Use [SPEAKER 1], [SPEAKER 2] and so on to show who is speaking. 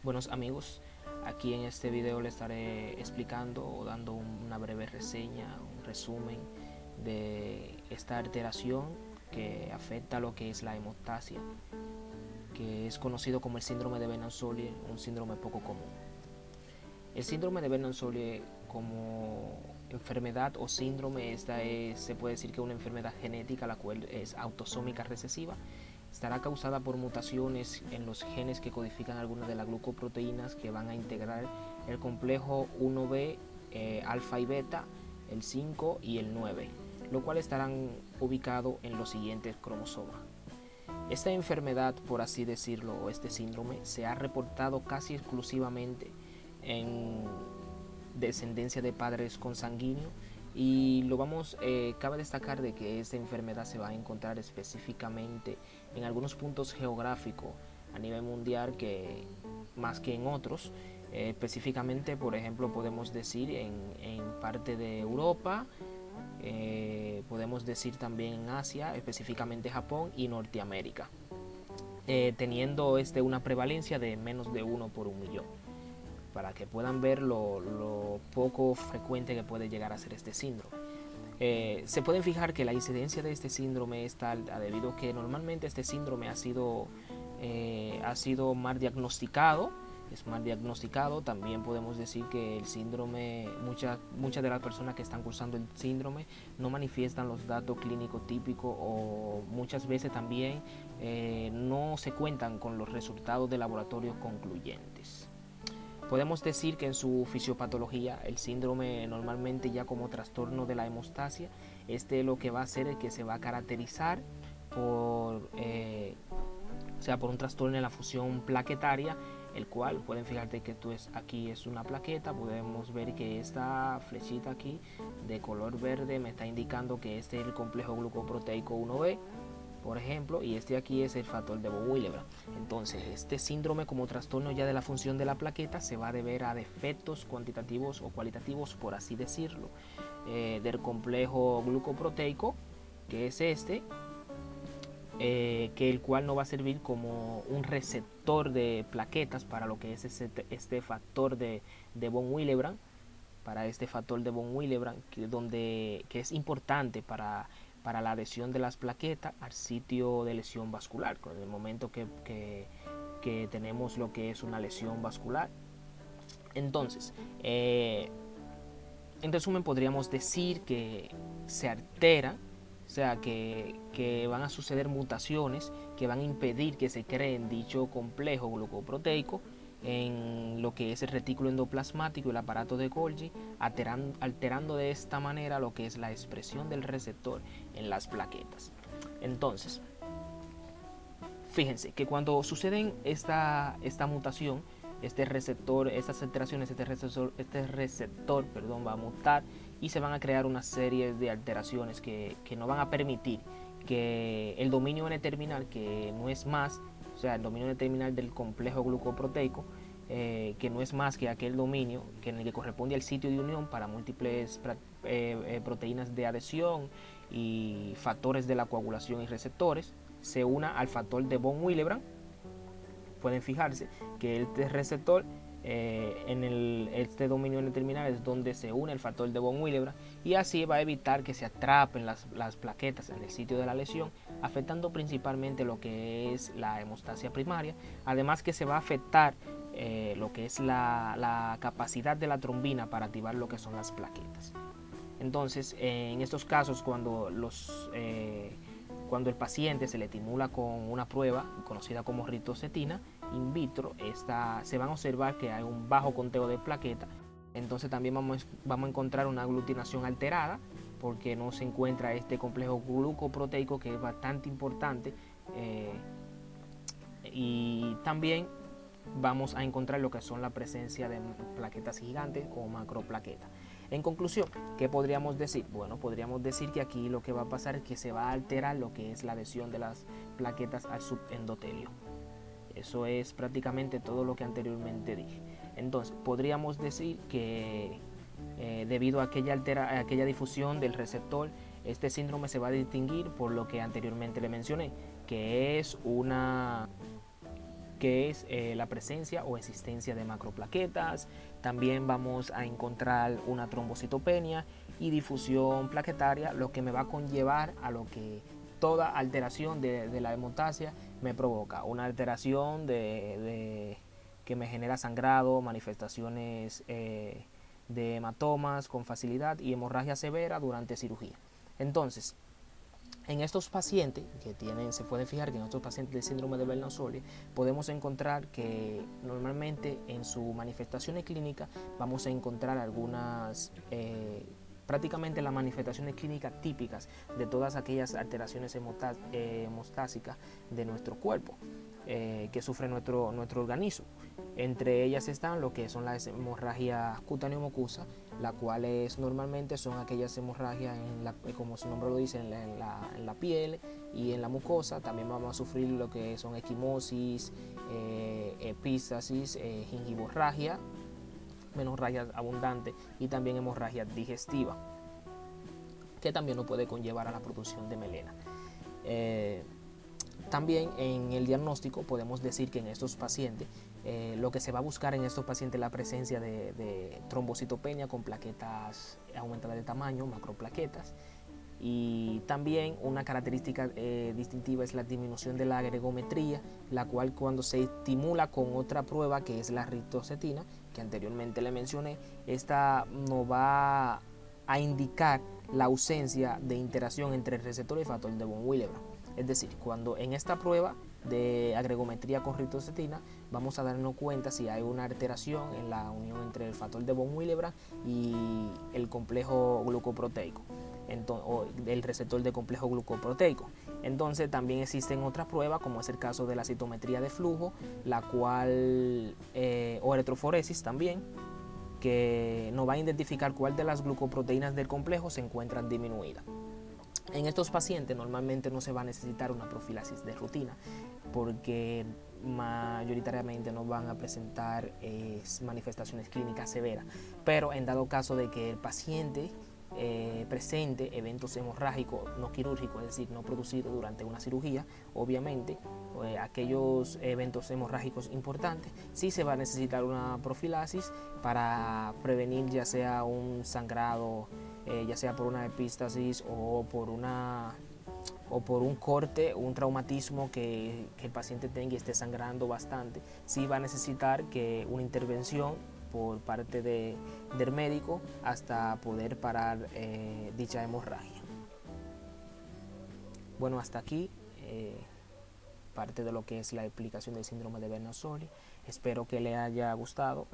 [SPEAKER 1] Buenos amigos, aquí en este video les estaré explicando o dando una breve reseña, un resumen de esta alteración que afecta a lo que es la hemostasia, que es conocido como el síndrome de Bernard-Zollier, un síndrome poco común. El síndrome de Bernard-Zollier como enfermedad o síndrome, se puede decir que es una enfermedad genética, la cual es autosómica recesiva. Estará causada por mutaciones en los genes que codifican algunas de las glucoproteínas que van a integrar el complejo 1B, alfa y beta, el 5 y el 9, lo cual estarán ubicados en los siguientes cromosomas. Esta enfermedad, por así decirlo, o este síndrome, se ha reportado casi exclusivamente en descendencia de padres consanguíneos y cabe destacar de que esta enfermedad se va a encontrar específicamente en algunos puntos geográficos a nivel mundial que más que en otros. Específicamente, por ejemplo, podemos decir en parte de Europa, podemos decir también en Asia, específicamente Japón y Norteamérica, teniendo una prevalencia de menos de 1 por 1 millón, para que puedan ver lo poco frecuente que puede llegar a ser este síndrome. Se pueden fijar que la incidencia de este síndrome es tal debido a que normalmente este síndrome ha sido mal diagnosticado. Es mal diagnosticado. También podemos decir que el síndrome, muchas de las personas que están cursando el síndrome no manifiestan los datos clínicos típicos, o muchas veces también no se cuentan con los resultados de laboratorio concluyentes. Podemos decir que en su fisiopatología el síndrome normalmente ya como trastorno de la hemostasia, lo que va a hacer es que se va a caracterizar por un trastorno en la fusión plaquetaria, el cual pueden fijarte que aquí es una plaqueta. Podemos ver que esta flechita aquí de color verde me está indicando que este es el complejo glucoproteico 1B, por ejemplo, y aquí es el factor de von Willebrand. Entonces, este síndrome como trastorno ya de la función de la plaqueta se va a deber a defectos cuantitativos o cualitativos, por así decirlo, del complejo glucoproteico, que es que el cual no va a servir como un receptor de plaquetas para lo que es este factor de von Willebrand, que es importante para la adhesión de las plaquetas al sitio de lesión vascular, en el momento que tenemos lo que es una lesión vascular. Entonces, en resumen, podríamos decir que se altera, o sea, que van a suceder mutaciones que van a impedir que se cree dicho complejo glucoproteico en lo que es el retículo endoplasmático y el aparato de Golgi, alterando de esta manera lo que es la expresión del receptor en las plaquetas. Entonces, fíjense que cuando suceden esta mutación, estas alteraciones, este receptor va a mutar y se van a crear una serie de alteraciones que no van a permitir que el dominio N-terminal, que no es más, o sea, el dominio N-terminal del complejo glucoproteico, que no es más que aquel dominio en el que corresponde al sitio de unión para múltiples proteínas de adhesión y factores de la coagulación y receptores, se una al factor de von Willebrand. Pueden fijarse que este receptor este dominio N-terminal es donde se une el factor de von Willebrand, y así va a evitar que se atrapen las plaquetas en el sitio de la lesión, afectando principalmente lo que es la hemostasia primaria. Además que se va a afectar lo que es la capacidad de la trombina para activar lo que son las plaquetas. Entonces, en estos casos, cuando el paciente se le estimula con una prueba conocida como ritocetina in vitro, se van a observar que hay un bajo conteo de plaquetas. Entonces también vamos a encontrar una aglutinación alterada, porque no se encuentra este complejo glucoproteico, que es bastante importante, y también vamos a encontrar lo que son la presencia de plaquetas gigantes o macroplaquetas. En conclusión, ¿qué podríamos decir? Bueno, podríamos decir que aquí lo que va a pasar es que se va a alterar lo que es la adhesión de las plaquetas al subendotelio. Eso es prácticamente todo lo que anteriormente dije. Entonces, podríamos decir que debido a aquella difusión del receptor, este síndrome se va a distinguir por lo que anteriormente le mencioné, que es una que es la presencia o existencia de macroplaquetas. También vamos a encontrar una trombocitopenia y difusión plaquetaria, lo que me va a conllevar a lo que toda alteración de la hemostasia me provoca, una alteración que me genera sangrado, manifestaciones de hematomas con facilidad y hemorragia severa durante cirugía. Entonces, en estos pacientes se puede fijar que en estos pacientes de síndrome de Bernasoli podemos encontrar que normalmente en sus manifestaciones clínicas vamos a encontrar algunas, prácticamente las manifestaciones clínicas típicas de todas aquellas alteraciones hemostásicas de nuestro cuerpo que sufre nuestro organismo. Entre ellas están lo que son las hemorragias cutáneo-mucosa, las cuales normalmente son aquellas hemorragias, como su nombre lo dice, en la piel y en la mucosa. También vamos a sufrir lo que son equimosis, epístasis, gingivorragia, menorragia abundante y también hemorragia digestiva, que también nos puede conllevar a la producción de melena. También en el diagnóstico podemos decir que en estos pacientes lo que se va a buscar en estos pacientes es la presencia de trombocitopenia con plaquetas aumentadas de tamaño, macroplaquetas, y también una característica distintiva es la disminución de la gregometría, la cual cuando se estimula con otra prueba que es la eritrocetina, que anteriormente le mencioné, esta nos va a indicar la ausencia de interacción entre el receptor y el factor de von Willebrand. Es decir, cuando en esta prueba de agregometría con eritrocetina vamos a darnos cuenta si hay una alteración en la unión entre el factor de von Willebrand y el complejo glucoproteico, o el receptor de complejo glucoproteico. Entonces también existen otras pruebas, como es el caso de la citometría de flujo, la cual o electroforesis también, que nos va a identificar cuál de las glucoproteínas del complejo se encuentran disminuidas. En estos pacientes normalmente no se va a necesitar una profilaxis de rutina, porque mayoritariamente no van a presentar manifestaciones clínicas severas, pero en dado caso de que el paciente presente eventos hemorrágicos no quirúrgicos, es decir, no producidos durante una cirugía, obviamente aquellos eventos hemorrágicos importantes, sí se va a necesitar una profilaxis para prevenir ya sea un sangrado, ya sea por una epístasis o por un corte, un traumatismo que el paciente tenga y esté sangrando bastante. Sí va a necesitar que una intervención por parte del médico hasta poder parar dicha hemorragia. Bueno, hasta aquí parte de lo que es la explicación del síndrome de Bernasoli. Espero que le haya gustado.